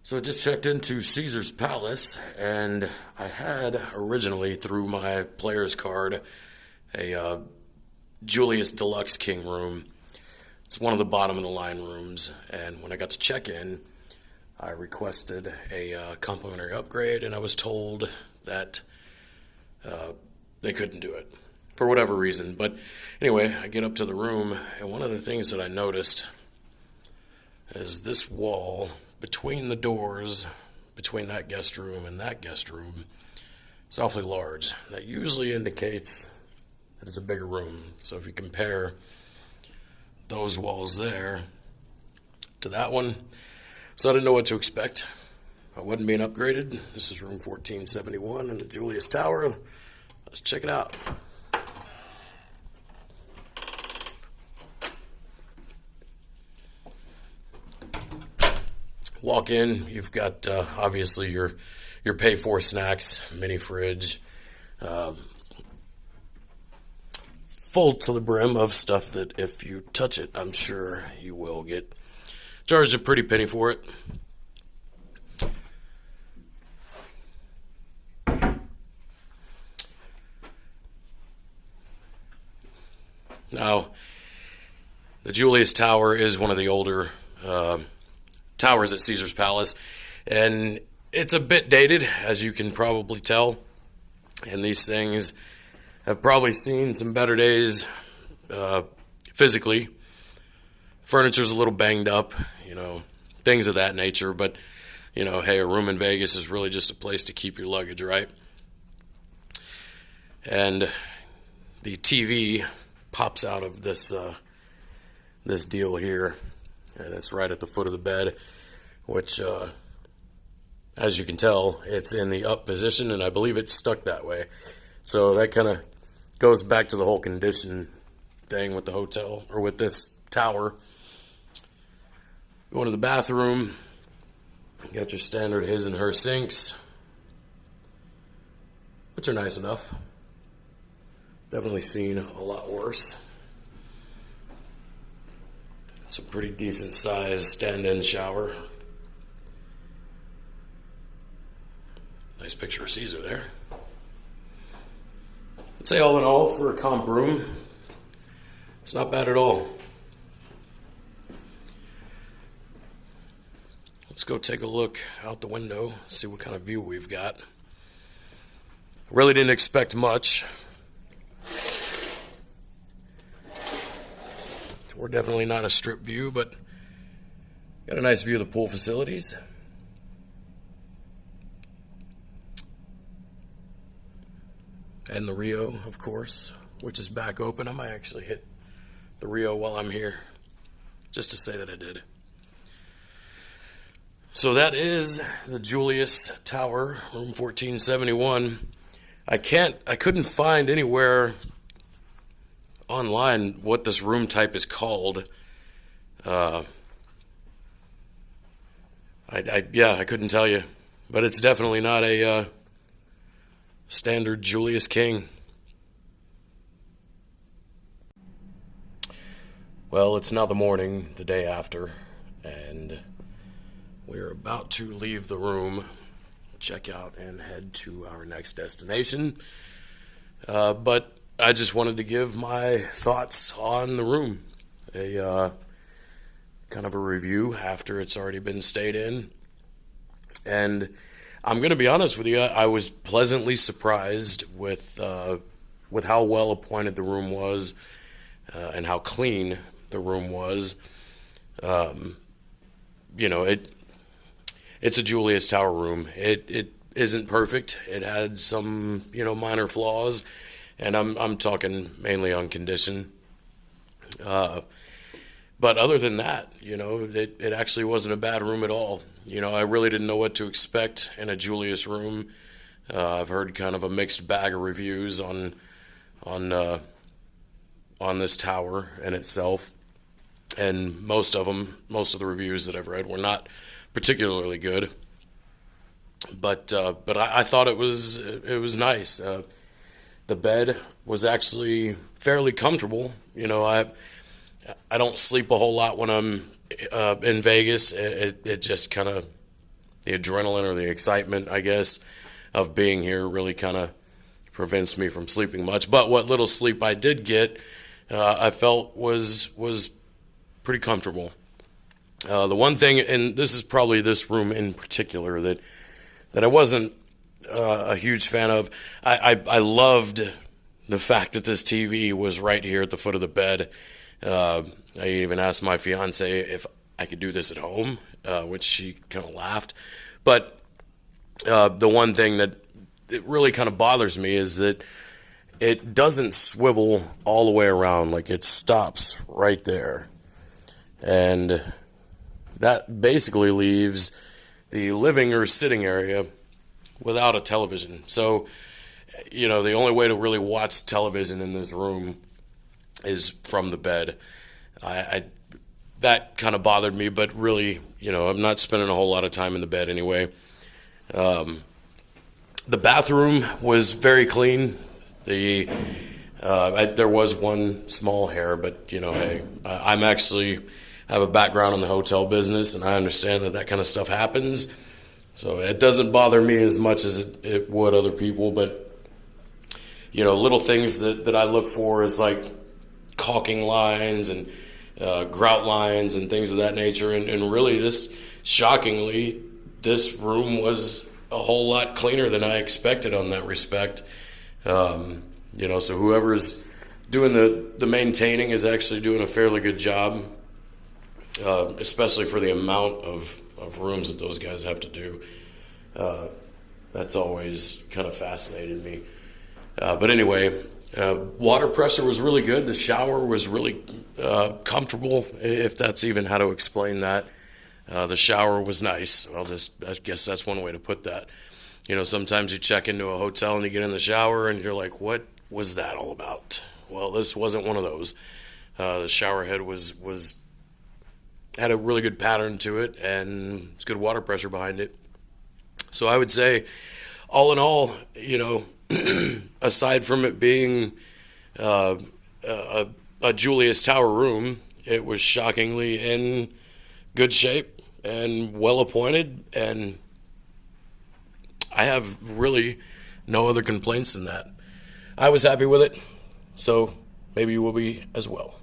So I just checked into Caesar's Palace, and I had originally, through my player's card, a Julius Deluxe King room. It's one of the bottom of the line rooms, and when I got to check in, I requested a complimentary upgrade, and I was told that they couldn't do it for whatever reason. But anyway, I get up to the room, and one of the things that I noticed is this wall between the doors, between that guest room and that guest room, is awfully large. That usually indicates that it's a bigger room. So if you compare those walls there to that one, so I didn't know what to expect. I wasn't being upgraded. This is room 1471 in the Julius Tower. Let's check it out. Walk in, you've got obviously your pay for snacks, mini fridge, full to the brim of stuff that if you touch it, I'm sure you will get charged a pretty penny for it. Now, the Julius Tower is one of the older towers at Caesar's Palace, and it's a bit dated, as you can probably tell, and these things have probably seen some better days physically. Furniture's a little banged up, things of that nature, but hey, a room in Vegas is really just a place to keep your luggage, right? And the TV pops out of this deal here, and it's right at the foot of the bed, which, as you can tell, it's in the up position, and I believe it's stuck that way. So that kind of goes back to the whole condition thing with the hotel, or with this tower. Go into the bathroom, you got your standard his and her sinks, which are nice enough. Definitely seen a lot worse. It's a pretty decent sized stand-in shower. Nice picture of Caesar there. I'd say all in all, for a comp room, it's not bad at all. Let's go take a look out the window, see what kind of view we've got. Really didn't expect much. We're definitely not a strip view, but got a nice view of the pool facilities. And the Rio, of course, which is back open. I might actually hit the Rio while I'm here, just to say that I did. So that is the Julius Tower, room 1471. I couldn't find anywhere online what this room type is called. I couldn't tell you, but it's definitely not a standard Julius King. Well, it's now the morning, the day after, and we're about to leave the room, check out, and head to our next destination. But I just wanted to give my thoughts on the room, a kind of a review after it's already been stayed in. And I'm going to be honest with you, I was pleasantly surprised with how well appointed the room was, and how clean the room was. It's a Julius Tower room. It isn't perfect. It had some minor flaws. And I'm talking mainly on condition. But other than that, it actually wasn't a bad room at all. I really didn't know what to expect in a Julius room. I've heard kind of a mixed bag of reviews on this tower in itself. And most of the reviews that I've read were not particularly good. But I thought it was nice. The bed was actually fairly comfortable. I don't sleep a whole lot when I'm in Vegas. It just kind of the adrenaline or the excitement, I guess, of being here really kind of prevents me from sleeping much. But what little sleep I did get, I felt was pretty comfortable. The one thing, and this is probably this room in particular, that I wasn't a huge fan of. I loved the fact that this TV was right here at the foot of the bed. I even asked my fiance if I could do this at home, which she kind of laughed. But the one thing that it really kind of bothers me is that it doesn't swivel all the way around. Like, it stops right there. And that basically leaves the living or sitting area without a television. So, the only way to really watch television in this room is from the bed. That kind of bothered me, but really, I'm not spending a whole lot of time in the bed anyway. The bathroom was very clean. There was one small hair, but hey, I'm actually have a background in the hotel business, and I understand that kind of stuff happens. So it doesn't bother me as much as it would other people. But little things that I look for is like caulking lines and grout lines and things of that nature. And really, shockingly, this room was a whole lot cleaner than I expected on that respect. So whoever's doing the maintaining is actually doing a fairly good job, especially for the amount of rooms that those guys have to do. That's always kind of fascinated me. But anyway, water pressure was really good. The shower was really comfortable, if that's even how to explain that. The shower was nice. I guess that's one way to put that. Sometimes you check into a hotel and you get in the shower and you're like, what was that all about? Well, this wasn't one of those. The shower head had a really good pattern to it, and it's good water pressure behind it. So I would say, all in all, aside from it being a Julius Tower room, it was shockingly in good shape and well appointed, and I have really no other complaints than that. I was happy with it, so maybe you will be as well.